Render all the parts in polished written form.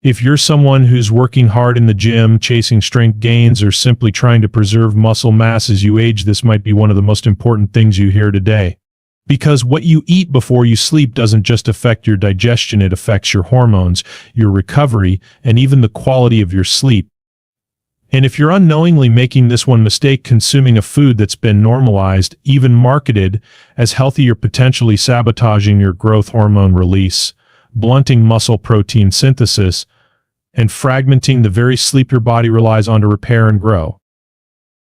If you're someone who's working hard in the gym, chasing strength gains, or simply trying to preserve muscle mass as you age, this might be one of the most important things you hear today. Because what you eat before you sleep doesn't just affect your digestion, it affects your hormones, your recovery, and even the quality of your sleep. And if you're unknowingly making this one mistake, consuming a food that's been normalized, even marketed as healthy, you're potentially sabotaging your growth hormone release, blunting muscle protein synthesis, and fragmenting the very sleep your body relies on to repair and grow.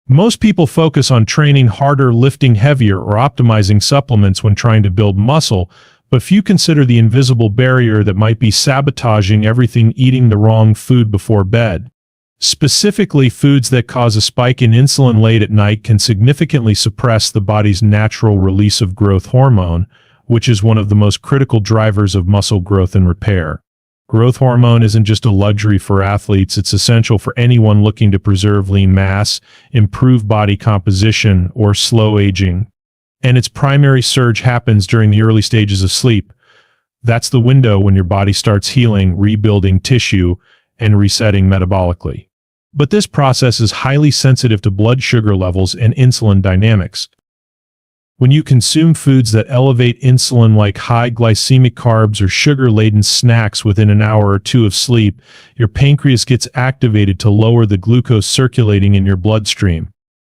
Most people focus on training harder, lifting heavier, or optimizing supplements when trying to build muscle, but few consider the invisible barrier that might be sabotaging everything: eating the wrong food before bed. Specifically, foods that cause a spike in insulin late at night can significantly suppress the body's natural release of growth hormone, which is one of the most critical drivers of muscle growth and repair. Growth hormone isn't just a luxury for athletes, it's essential for anyone looking to preserve lean mass, improve body composition, or slow aging. And its primary surge happens during the early stages of sleep. That's the window when your body starts healing, rebuilding tissue, and resetting metabolically. But this process is highly sensitive to blood sugar levels and insulin dynamics. When you consume foods that elevate insulin, like high glycemic carbs or sugar-laden snacks, within an hour or two of sleep, your pancreas gets activated to lower the glucose circulating in your bloodstream.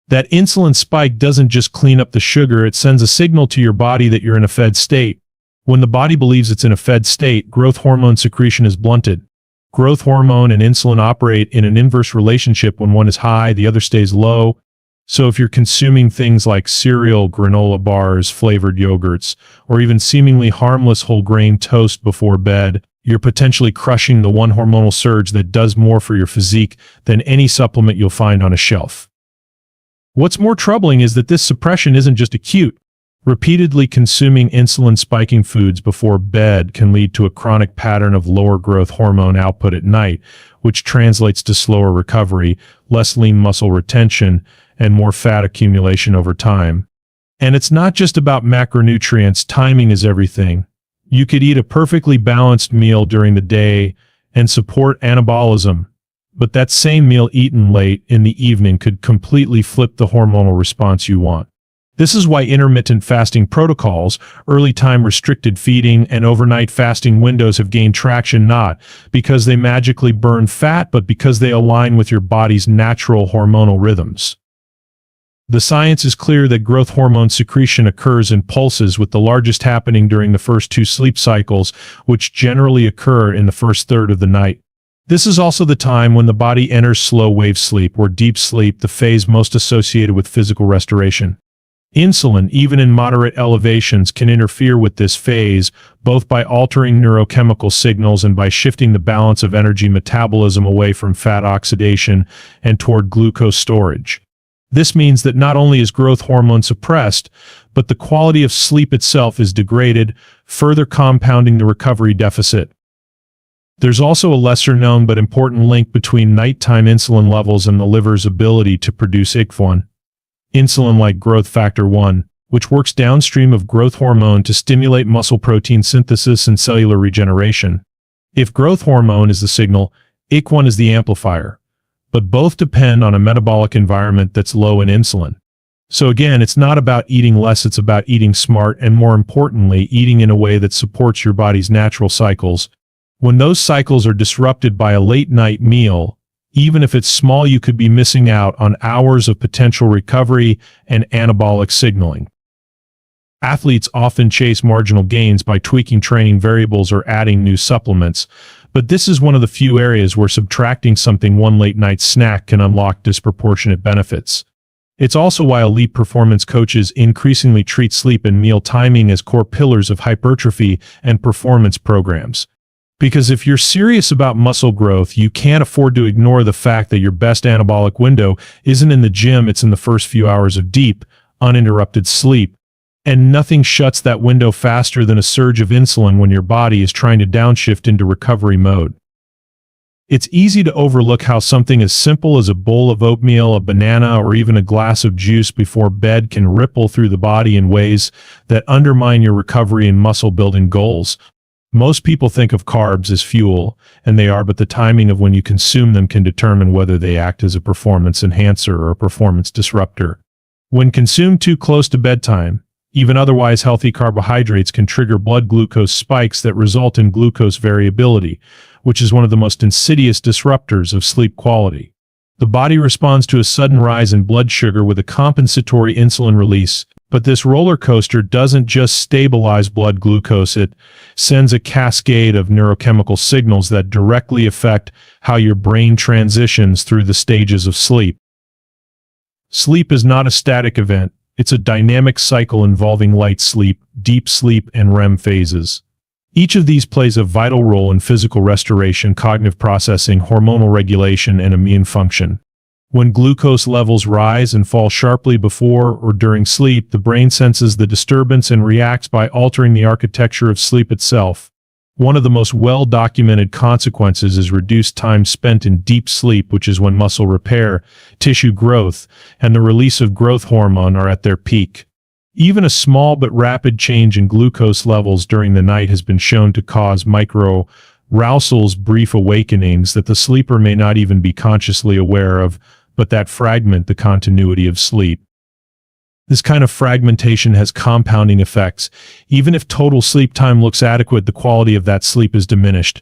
That insulin spike doesn't just clean up the sugar, it sends a signal to your body that you're in a fed state. When the body believes it's in a fed state, growth hormone secretion is blunted. Growth hormone and insulin operate in an inverse relationship. When one is high, the other stays low. So if you're consuming things like cereal, granola bars, flavored yogurts, or even seemingly harmless whole grain toast before bed, you're potentially crushing the one hormonal surge that does more for your physique than any supplement you'll find on a shelf. What's more troubling is that this suppression isn't just acute. Repeatedly consuming insulin-spiking foods before bed can lead to a chronic pattern of lower growth hormone output at night, which translates to slower recovery, less lean muscle retention, and more fat accumulation over time. And it's not just about macronutrients. Timing is everything. You could eat a perfectly balanced meal during the day and support anabolism, but that same meal eaten late in the evening could completely flip the hormonal response you want. This is why intermittent fasting protocols, early time restricted feeding, and overnight fasting windows have gained traction, not because they magically burn fat, but because they align with your body's natural hormonal rhythms. The science is clear that growth hormone secretion occurs in pulses, with the largest happening during the first 2 sleep cycles, which generally occur in the first third of the night. This is also the time when the body enters slow wave sleep, or deep sleep, the phase most associated with physical restoration. Insulin, even in moderate elevations, can interfere with this phase, both by altering neurochemical signals and by shifting the balance of energy metabolism away from fat oxidation and toward glucose storage. This means that not only is growth hormone suppressed, but the quality of sleep itself is degraded, further compounding the recovery deficit. There's also a lesser-known but important link between nighttime insulin levels and the liver's ability to produce IGF-1, insulin-like growth factor 1, which works downstream of growth hormone to stimulate muscle protein synthesis and cellular regeneration. If growth hormone is the signal, IGF-1 is the amplifier. But both depend on a metabolic environment that's low in insulin. So again, it's not about eating less, it's about eating smart, and more importantly, eating in a way that supports your body's natural cycles. When those cycles are disrupted by a late-night meal, even if it's small, you could be missing out on hours of potential recovery and anabolic signaling. Athletes often chase marginal gains by tweaking training variables or adding new supplements, but this is one of the few areas where subtracting something, one late-night snack, can unlock disproportionate benefits. It's also why elite performance coaches increasingly treat sleep and meal timing as core pillars of hypertrophy and performance programs. Because if you're serious about muscle growth, you can't afford to ignore the fact that your best anabolic window isn't in the gym, it's in the first few hours of deep, uninterrupted sleep. And nothing shuts that window faster than a surge of insulin when your body is trying to downshift into recovery mode. It's easy to overlook how something as simple as a bowl of oatmeal, a banana, or even a glass of juice before bed can ripple through the body in ways that undermine your recovery and muscle building goals. Most people think of carbs as fuel, and they are, but the timing of when you consume them can determine whether they act as a performance enhancer or a performance disruptor. When consumed too close to bedtime, even otherwise healthy carbohydrates can trigger blood glucose spikes that result in glucose variability, which is one of the most insidious disruptors of sleep quality. The body responds to a sudden rise in blood sugar with a compensatory insulin release, but this roller coaster doesn't just stabilize blood glucose, it sends a cascade of neurochemical signals that directly affect how your brain transitions through the stages of sleep. Sleep is not a static event, it's a dynamic cycle involving light sleep, deep sleep, and REM phases. Each of these plays a vital role in physical restoration, cognitive processing, hormonal regulation, and immune function. When glucose levels rise and fall sharply before or during sleep, the brain senses the disturbance and reacts by altering the architecture of sleep itself. One of the most well-documented consequences is reduced time spent in deep sleep, which is when muscle repair, tissue growth, and the release of growth hormone are at their peak. Even a small but rapid change in glucose levels during the night has been shown to cause micro-arousals, brief awakenings that the sleeper may not even be consciously aware of, but that fragment the continuity of sleep. This kind of fragmentation has compounding effects. Even if total sleep time looks adequate, the quality of that sleep is diminished.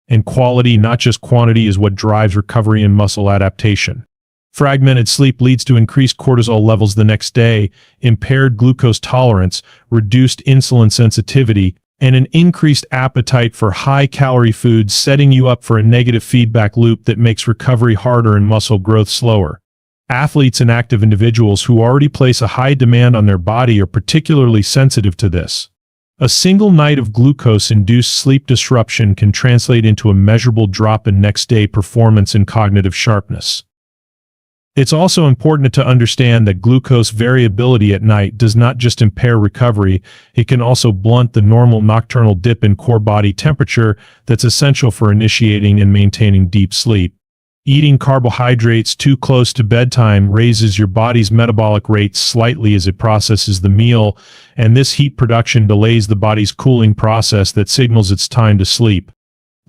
And quality, not just quantity, is what drives recovery and muscle adaptation. Fragmented sleep leads to increased cortisol levels the next day, impaired glucose tolerance, reduced insulin sensitivity, and an increased appetite for high-calorie foods, setting you up for a negative feedback loop that makes recovery harder and muscle growth slower. Athletes and active individuals who already place a high demand on their body are particularly sensitive to this. A single night of glucose-induced sleep disruption can translate into a measurable drop in next-day performance and cognitive sharpness. It's also important to understand that glucose variability at night does not just impair recovery, it can also blunt the normal nocturnal dip in core body temperature that's essential for initiating and maintaining deep sleep. Eating carbohydrates too close to bedtime raises your body's metabolic rate slightly as it processes the meal, and this heat production delays the body's cooling process that signals it's time to sleep.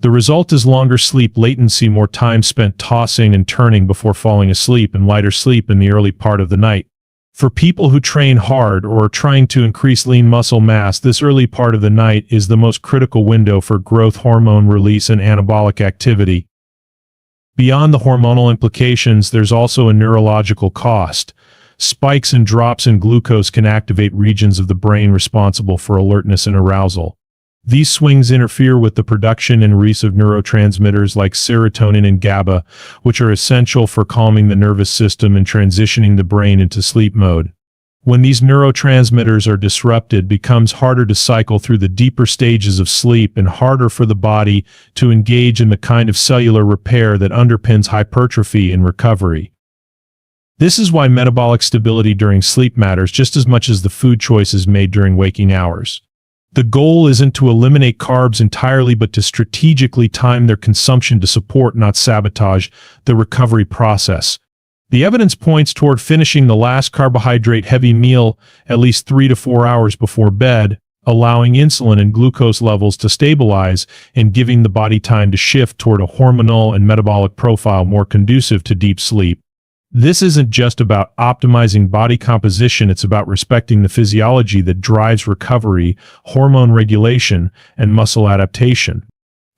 The result is longer sleep latency, more time spent tossing and turning before falling asleep, and lighter sleep in the early part of the night. For people who train hard or are trying to increase lean muscle mass, this early part of the night is the most critical window for growth hormone release and anabolic activity. Beyond the hormonal implications, there's also a neurological cost. Spikes and drops in glucose can activate regions of the brain responsible for alertness and arousal. These swings interfere with the production and release of neurotransmitters like serotonin and GABA, which are essential for calming the nervous system and transitioning the brain into sleep mode. When these neurotransmitters are disrupted, it becomes harder to cycle through the deeper stages of sleep and harder for the body to engage in the kind of cellular repair that underpins hypertrophy and recovery. This is why metabolic stability during sleep matters just as much as the food choices made during waking hours. The goal isn't to eliminate carbs entirely, but to strategically time their consumption to support, not sabotage, the recovery process. The evidence points toward finishing the last carbohydrate-heavy meal at least 3 to 4 hours before bed, allowing insulin and glucose levels to stabilize and giving the body time to shift toward a hormonal and metabolic profile more conducive to deep sleep. This isn't just about optimizing body composition, it's about respecting the physiology that drives recovery, hormone regulation, and muscle adaptation.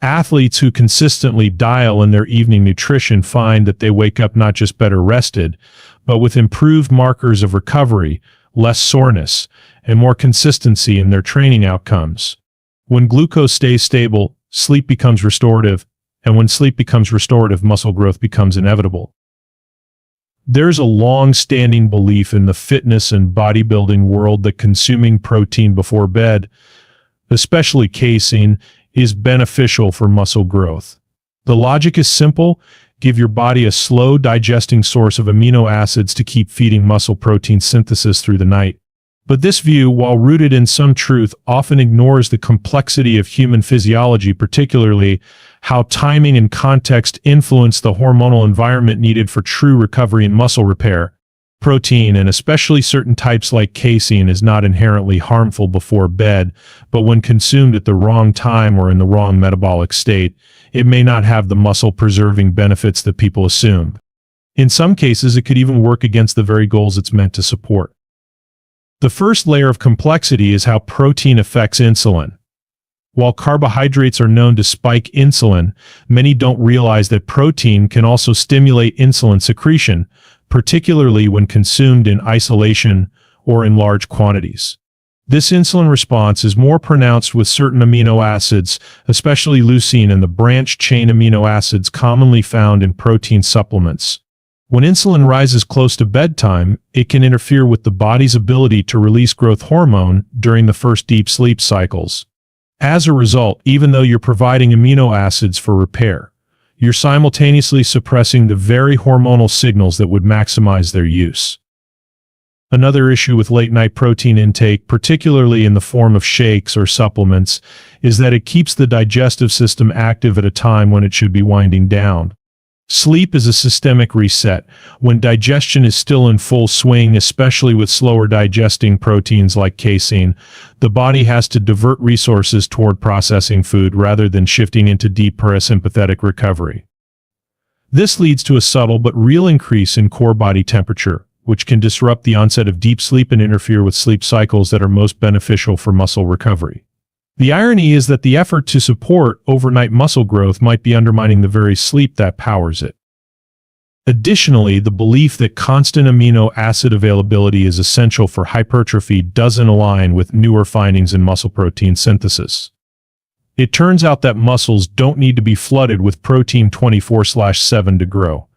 Athletes who consistently dial in their evening nutrition find that they wake up not just better rested, but with improved markers of recovery, less soreness, and more consistency in their training outcomes. When glucose stays stable, sleep becomes restorative, and when sleep becomes restorative, muscle growth becomes inevitable. There's a long-standing belief in the fitness and bodybuilding world that consuming protein before bed, especially casein, is beneficial for muscle growth. The logic is simple: give your body a slow digesting source of amino acids to keep feeding muscle protein synthesis through the night. But this view, while rooted in some truth, often ignores the complexity of human physiology, particularly how timing and context influence the hormonal environment needed for true recovery and muscle repair. Protein, and especially certain types like casein, is not inherently harmful before bed, but when consumed at the wrong time or in the wrong metabolic state, it may not have the muscle-preserving benefits that people assume. In some cases, it could even work against the very goals it's meant to support. The first layer of complexity is how protein affects insulin. While carbohydrates are known to spike insulin, many don't realize that protein can also stimulate insulin secretion, particularly when consumed in isolation or in large quantities. This insulin response is more pronounced with certain amino acids, especially leucine and the branched-chain amino acids commonly found in protein supplements. When insulin rises close to bedtime, it can interfere with the body's ability to release growth hormone during the first deep sleep cycles. As a result, even though you're providing amino acids for repair, you're simultaneously suppressing the very hormonal signals that would maximize their use. Another issue with late-night protein intake, particularly in the form of shakes or supplements, is that it keeps the digestive system active at a time when it should be winding down. Sleep is a systemic reset. When digestion is still in full swing, especially with slower digesting proteins like casein, the body has to divert resources toward processing food rather than shifting into deep parasympathetic recovery. This leads to a subtle but real increase in core body temperature, which can disrupt the onset of deep sleep and interfere with sleep cycles that are most beneficial for muscle recovery. The irony is that the effort to support overnight muscle growth might be undermining the very sleep that powers it. Additionally, the belief that constant amino acid availability is essential for hypertrophy doesn't align with newer findings in muscle protein synthesis. It turns out that muscles don't need to be flooded with protein 24/7 to grow.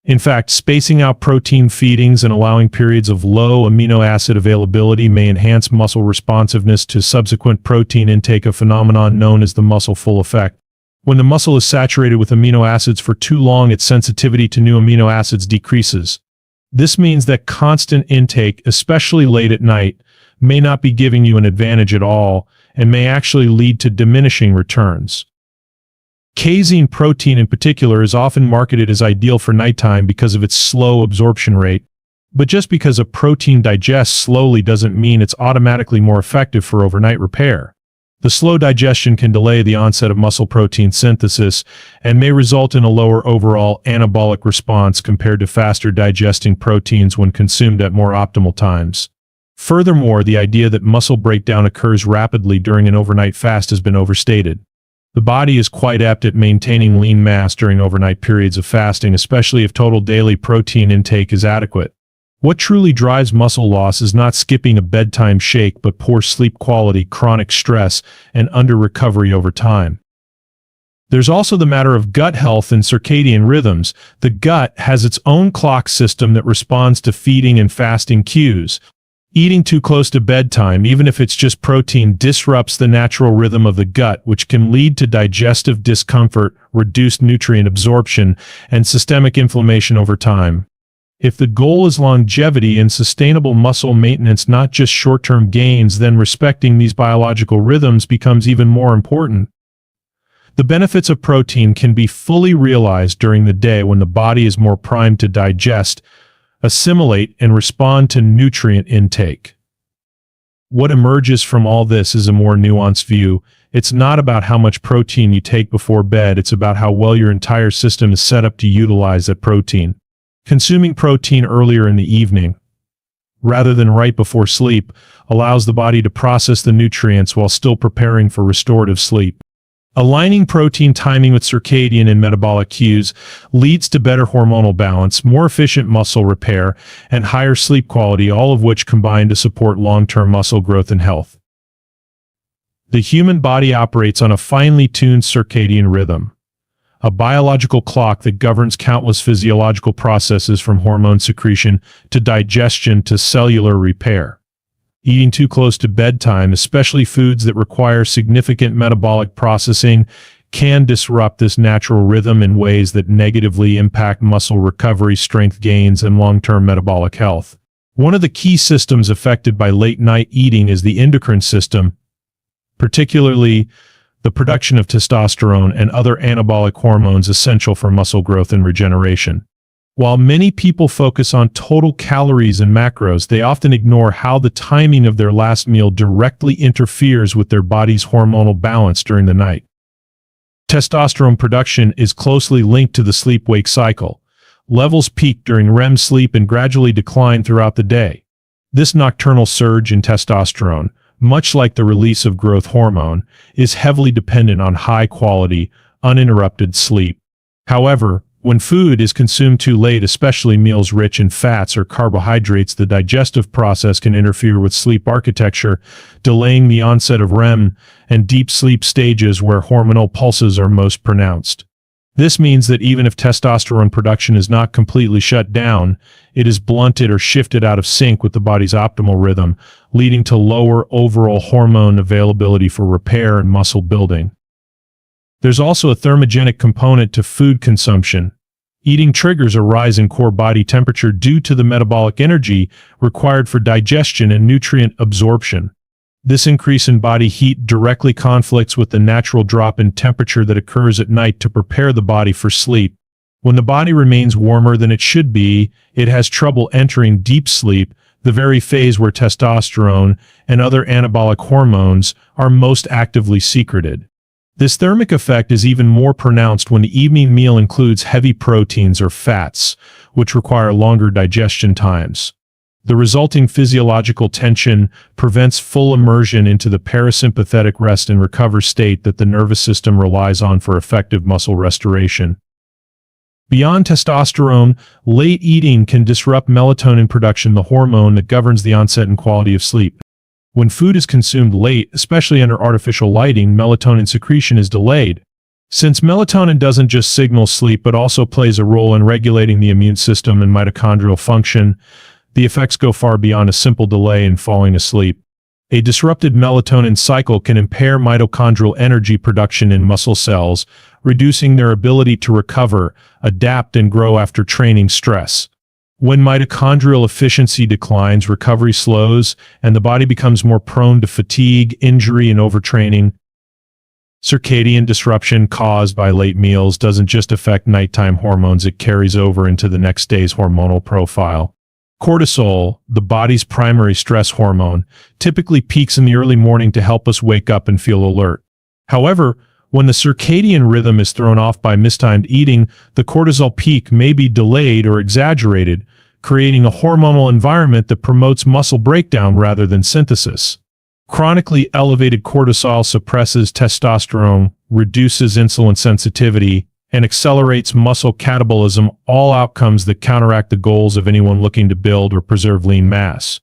In fact, spacing out protein feedings and allowing periods of low amino acid availability may enhance muscle responsiveness to subsequent protein intake, a phenomenon known as the muscle full effect. When the muscle is saturated with amino acids for too long, its sensitivity to new amino acids decreases. This means that constant intake, especially late at night, may not be giving you an advantage at all and may actually lead to diminishing returns. Casein protein in particular is often marketed as ideal for nighttime because of its slow absorption rate, but just because a protein digests slowly doesn't mean it's automatically more effective for overnight repair. The slow digestion can delay the onset of muscle protein synthesis and may result in a lower overall anabolic response compared to faster digesting proteins when consumed at more optimal times. Furthermore, the idea that muscle breakdown occurs rapidly during an overnight fast has been overstated. The body is quite apt at maintaining lean mass during overnight periods of fasting, especially if total daily protein intake is adequate. What truly drives muscle loss is not skipping a bedtime shake, but poor sleep quality, chronic stress, and under-recovery over time. There's also the matter of gut health and circadian rhythms. The gut has its own clock system that responds to feeding and fasting cues. Eating too close to bedtime, even if it's just protein, disrupts the natural rhythm of the gut, which can lead to digestive discomfort, reduced nutrient absorption, and systemic inflammation over time. If the goal is longevity and sustainable muscle maintenance, not just short-term gains, then respecting these biological rhythms becomes even more important. The benefits of protein can be fully realized during the day when the body is more primed to digest, assimilate, and respond to nutrient intake. What emerges from all this is a more nuanced view. It's not about how much protein you take before bed, it's about how well your entire system is set up to utilize that protein. Consuming protein earlier in the evening, rather than right before sleep, allows the body to process the nutrients while still preparing for restorative sleep. Aligning protein timing with circadian and metabolic cues leads to better hormonal balance, more efficient muscle repair, and higher sleep quality, all of which combine to support long-term muscle growth and health. The human body operates on a finely tuned circadian rhythm, a biological clock that governs countless physiological processes from hormone secretion to digestion to cellular repair. Eating too close to bedtime, especially foods that require significant metabolic processing, can disrupt this natural rhythm in ways that negatively impact muscle recovery, strength gains, and long-term metabolic health. One of the key systems affected by late-night eating is the endocrine system, particularly the production of testosterone and other anabolic hormones essential for muscle growth and regeneration. While many people focus on total calories and macros, they often ignore how the timing of their last meal directly interferes with their body's hormonal balance during the night. Testosterone production is closely linked to the sleep-wake cycle. Levels peak during REM sleep and gradually decline throughout the day. This nocturnal surge in testosterone, much like the release of growth hormone, is heavily dependent on high-quality, uninterrupted sleep. However, when food is consumed too late, especially meals rich in fats or carbohydrates, the digestive process can interfere with sleep architecture, delaying the onset of REM and deep sleep stages where hormonal pulses are most pronounced. This means that even if testosterone production is not completely shut down, it is blunted or shifted out of sync with the body's optimal rhythm, leading to lower overall hormone availability for repair and muscle building. There's also a thermogenic component to food consumption. Eating triggers a rise in core body temperature due to the metabolic energy required for digestion and nutrient absorption. This increase in body heat directly conflicts with the natural drop in temperature that occurs at night to prepare the body for sleep. When the body remains warmer than it should be, it has trouble entering deep sleep, the very phase where testosterone and other anabolic hormones are most actively secreted. This thermic effect is even more pronounced when the evening meal includes heavy proteins or fats, which require longer digestion times. The resulting physiological tension prevents full immersion into the parasympathetic rest and recover state that the nervous system relies on for effective muscle restoration. Beyond testosterone, late eating can disrupt melatonin production, the hormone that governs the onset and quality of sleep. When food is consumed late, especially under artificial lighting, melatonin secretion is delayed. Since melatonin doesn't just signal sleep but also plays a role in regulating the immune system and mitochondrial function, the effects go far beyond a simple delay in falling asleep. A disrupted melatonin cycle can impair mitochondrial energy production in muscle cells, reducing their ability to recover, adapt, and grow after training stress. When mitochondrial efficiency declines, recovery slows, and the body becomes more prone to fatigue, injury, and overtraining. Circadian disruption caused by late meals doesn't just affect nighttime hormones, it carries over into the next day's hormonal profile. Cortisol, the body's primary stress hormone, typically peaks in the early morning to help us wake up and feel alert. However, when the circadian rhythm is thrown off by mistimed eating, the cortisol peak may be delayed or exaggerated, creating a hormonal environment that promotes muscle breakdown rather than synthesis. Chronically elevated cortisol suppresses testosterone, reduces insulin sensitivity, and accelerates muscle catabolism, all outcomes that counteract the goals of anyone looking to build or preserve lean mass.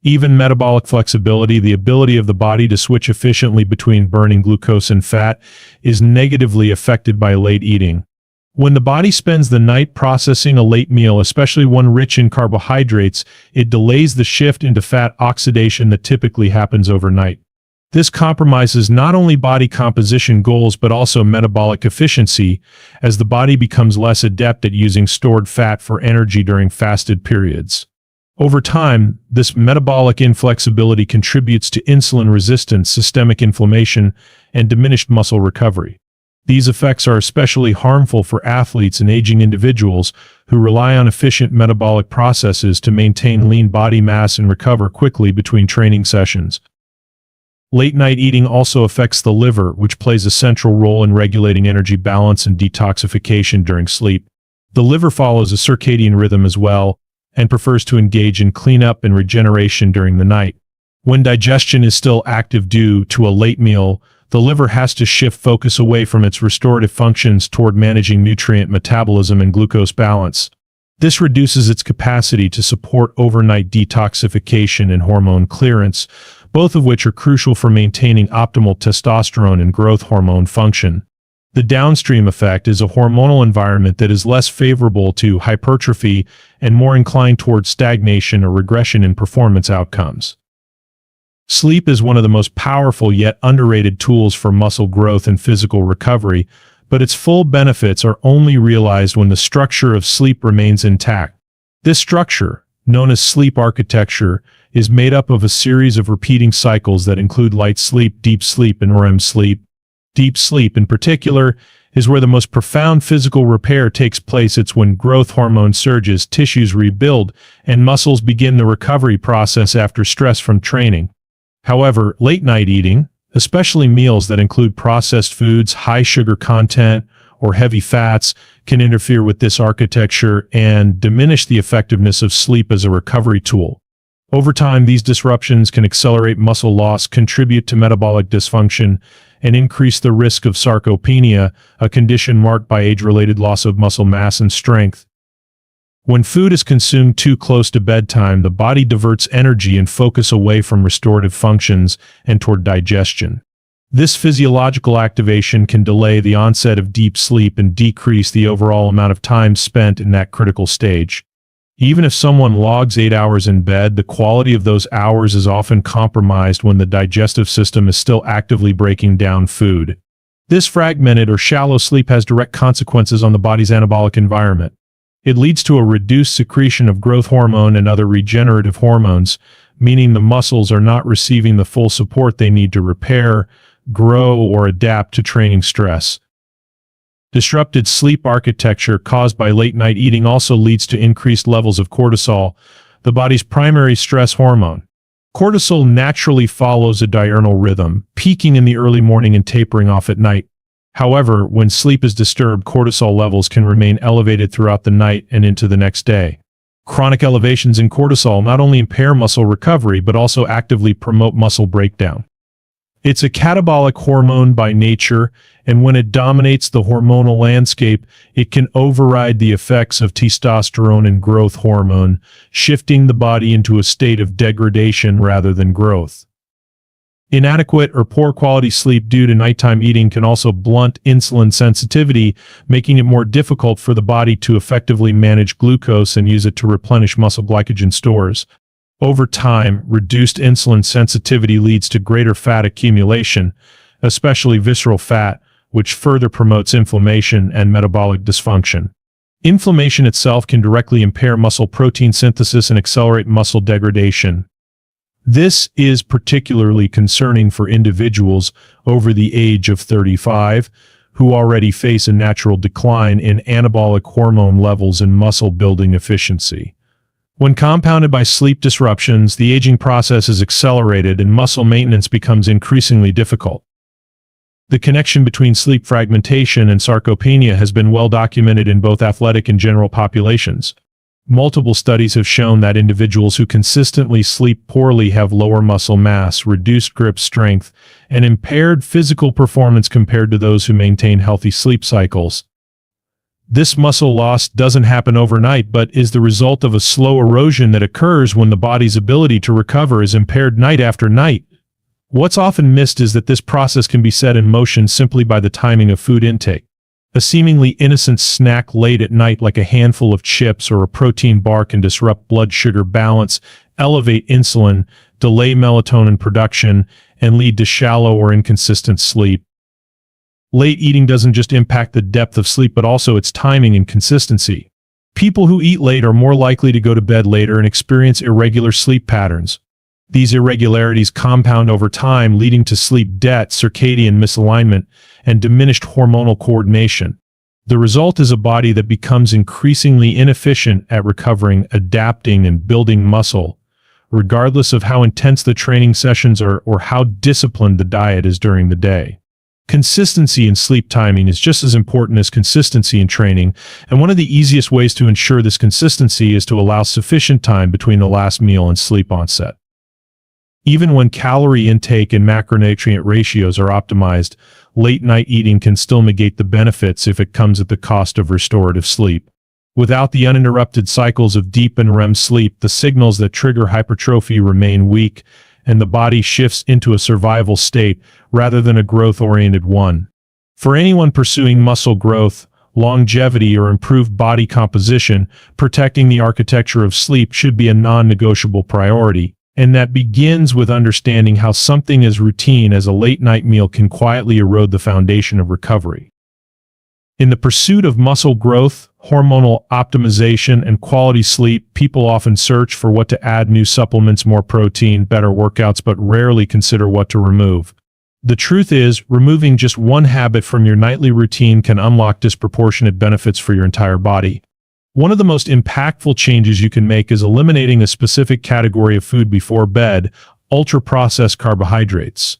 Even metabolic flexibility, the ability of the body to switch efficiently between burning glucose and fat, is negatively affected by late eating. When the body spends the night processing a late meal, especially one rich in carbohydrates, it delays the shift into fat oxidation that typically happens overnight. This compromises not only body composition goals but also metabolic efficiency, as the body becomes less adept at using stored fat for energy during fasted periods. Over time, this metabolic inflexibility contributes to insulin resistance, systemic inflammation, and diminished muscle recovery. These effects are especially harmful for athletes and aging individuals who rely on efficient metabolic processes to maintain lean body mass and recover quickly between training sessions. Late-night eating also affects the liver, which plays a central role in regulating energy balance and detoxification during sleep. The liver follows a circadian rhythm as well, and prefers to engage in cleanup and regeneration during the night. When digestion is still active due to a late meal, the liver has to shift focus away from its restorative functions toward managing nutrient metabolism and glucose balance. This reduces its capacity to support overnight detoxification and hormone clearance, both of which are crucial for maintaining optimal testosterone and growth hormone function. The downstream effect is a hormonal environment that is less favorable to hypertrophy and more inclined towards stagnation or regression in performance outcomes. Sleep is one of the most powerful yet underrated tools for muscle growth and physical recovery, but its full benefits are only realized when the structure of sleep remains intact. This structure, known as sleep architecture, is made up of a series of repeating cycles that include light sleep, deep sleep, and REM sleep. Deep sleep, in particular, is where the most profound physical repair takes place. It's when growth hormone surges, tissues rebuild, and muscles begin the recovery process after stress from training. However, late-night eating, especially meals that include processed foods, high sugar content, or heavy fats, can interfere with this architecture and diminish the effectiveness of sleep as a recovery tool. Over time, these disruptions can accelerate muscle loss, contribute to metabolic dysfunction, and increase the risk of sarcopenia, a condition marked by age-related loss of muscle mass and strength. When food is consumed too close to bedtime, the body diverts energy and focus away from restorative functions and toward digestion. This physiological activation can delay the onset of deep sleep and decrease the overall amount of time spent in that critical stage. Even if someone logs 8 hours in bed, the quality of those hours is often compromised when the digestive system is still actively breaking down food. This fragmented or shallow sleep has direct consequences on the body's anabolic environment. It leads to a reduced secretion of growth hormone and other regenerative hormones, meaning the muscles are not receiving the full support they need to repair, grow, or adapt to training stress. Disrupted sleep architecture caused by late-night eating also leads to increased levels of cortisol, the body's primary stress hormone. Cortisol naturally follows a diurnal rhythm, peaking in the early morning and tapering off at night. However, when sleep is disturbed, cortisol levels can remain elevated throughout the night and into the next day. Chronic elevations in cortisol not only impair muscle recovery but also actively promote muscle breakdown. It's a catabolic hormone by nature, and when it dominates the hormonal landscape, it can override the effects of testosterone and growth hormone, shifting the body into a state of degradation rather than growth. Inadequate or poor quality sleep due to nighttime eating can also blunt insulin sensitivity, making it more difficult for the body to effectively manage glucose and use it to replenish muscle glycogen stores. Over time, reduced insulin sensitivity leads to greater fat accumulation, especially visceral fat, which further promotes inflammation and metabolic dysfunction. Inflammation itself can directly impair muscle protein synthesis and accelerate muscle degradation. This is particularly concerning for individuals over the age of 35, who already face a natural decline in anabolic hormone levels and muscle building efficiency. When compounded by sleep disruptions, the aging process is accelerated and muscle maintenance becomes increasingly difficult. The connection between sleep fragmentation and sarcopenia has been well documented in both athletic and general populations. Multiple studies have shown that individuals who consistently sleep poorly have lower muscle mass, reduced grip strength, and impaired physical performance compared to those who maintain healthy sleep cycles. This muscle loss doesn't happen overnight, but is the result of a slow erosion that occurs when the body's ability to recover is impaired night after night. What's often missed is that this process can be set in motion simply by the timing of food intake. A seemingly innocent snack late at night like a handful of chips or a protein bar can disrupt blood sugar balance, elevate insulin, delay melatonin production, and lead to shallow or inconsistent sleep. Late eating doesn't just impact the depth of sleep but also its timing and consistency. People who eat late are more likely to go to bed later and experience irregular sleep patterns. These irregularities compound over time, leading to sleep debt, circadian misalignment, and diminished hormonal coordination. The result is a body that becomes increasingly inefficient at recovering, adapting, and building muscle, regardless of how intense the training sessions are or how disciplined the diet is during the day. Consistency in sleep timing is just as important as consistency in training, and one of the easiest ways to ensure this consistency is to allow sufficient time between the last meal and sleep onset. Even when calorie intake and macronutrient ratios are optimized, late-night eating can still negate the benefits if it comes at the cost of restorative sleep. Without the uninterrupted cycles of deep and REM sleep, the signals that trigger hypertrophy remain weak, and the body shifts into a survival state rather than a growth-oriented one. For anyone pursuing muscle growth, longevity, or improved body composition, protecting the architecture of sleep should be a non-negotiable priority, and that begins with understanding how something as routine as a late-night meal can quietly erode the foundation of recovery. In the pursuit of muscle growth, hormonal optimization, and quality sleep, people often search for what to add: new supplements, more protein, better workouts, but rarely consider what to remove. The truth is, removing just one habit from your nightly routine can unlock disproportionate benefits for your entire body. One of the most impactful changes you can make is eliminating a specific category of food before bed: ultra-processed carbohydrates.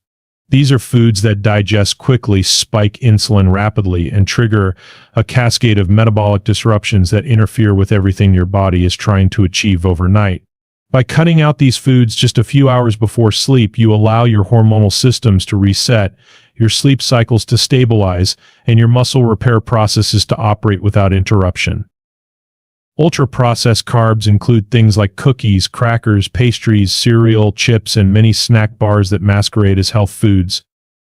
These are foods that digest quickly, spike insulin rapidly, and trigger a cascade of metabolic disruptions that interfere with everything your body is trying to achieve overnight. By cutting out these foods just a few hours before sleep, you allow your hormonal systems to reset, your sleep cycles to stabilize, and your muscle repair processes to operate without interruption. Ultra-processed carbs include things like cookies, crackers, pastries, cereal, chips, and many snack bars that masquerade as health foods.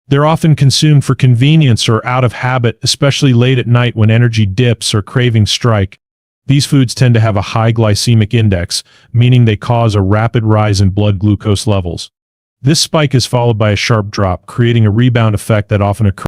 They're often consumed for convenience or out of habit, especially late at night when energy dips or cravings strike. These foods tend to have a high glycemic index, meaning they cause a rapid rise in blood glucose levels. This spike is followed by a sharp drop, creating a rebound effect that often occurs